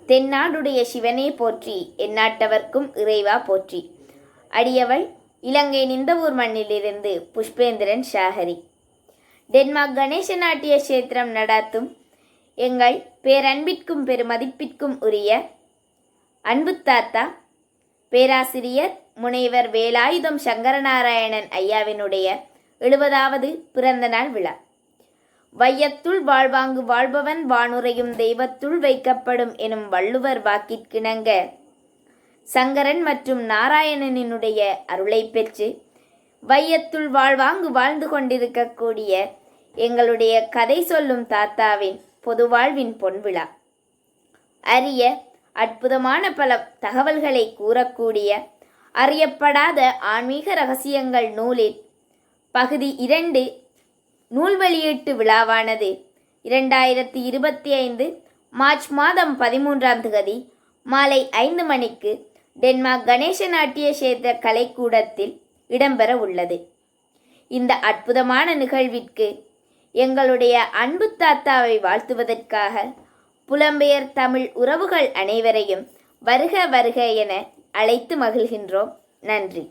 தென்னாடுடைய சிவனே போற்றி, எந்நாட்டவர்க்கும் இறைவா போற்றி. அடியவள் இலங்கை நிந்தவூர் மண்ணிலிருந்து புஷ்பேந்திரன் ஷாஹரி. டென்மார்க் கணேச நாட்டிய கஷேத்திரம் நடாத்தும் எங்கள் பேரன்பிற்கும் பெருமதிப்பிற்கும் உரிய அன்பு தாத்தா பேராசிரியர் முனைவர் வேலாயுதம் சங்கரநாராயணன் ஐயாவினுடைய 70வது பிறந்த நாள் விழா. வையத்துள் வாழ்வாங்கு வாழ்பவன் வானுரையும் தெய்வத்துள் வைக்கப்படும் எனும் வள்ளுவர் வாக்கிற்கிணங்க சங்கரன் மற்றும் நாராயணனினுடைய அருளை பெற்று வையத்துள் வாழ்வாங்கு வாழ்ந்து கொண்டிருக்கக்கூடிய எங்களுடைய கதை சொல்லும் தாத்தாவின் பொதுவாழ்வின் பொன்விழா. அரிய அற்புதமான பல தகவல்களை கூறக்கூடிய அறியப்படாத ஆன்மீக ரகசியங்கள் நூலில் பகுதி 2 நூல் வெளியீட்டு விழாவானது 2025 மார்ச் மாதம் 13ஆம் தேதி மாலை 5 மணிக்கு டென்மார்க் கணேச நாட்டிய கஷேத்திர கலைக்கூடத்தில் இடம்பெற உள்ளது. இந்த அற்புதமான நிகழ்விற்கு எங்களுடைய அன்பு தாத்தாவை வாழ்த்துவதற்காக புலம்பெயர் தமிழ் உறவுகள் அனைவரையும் வருக வருக என அழைத்து மகிழ்கின்றோம். நன்றி.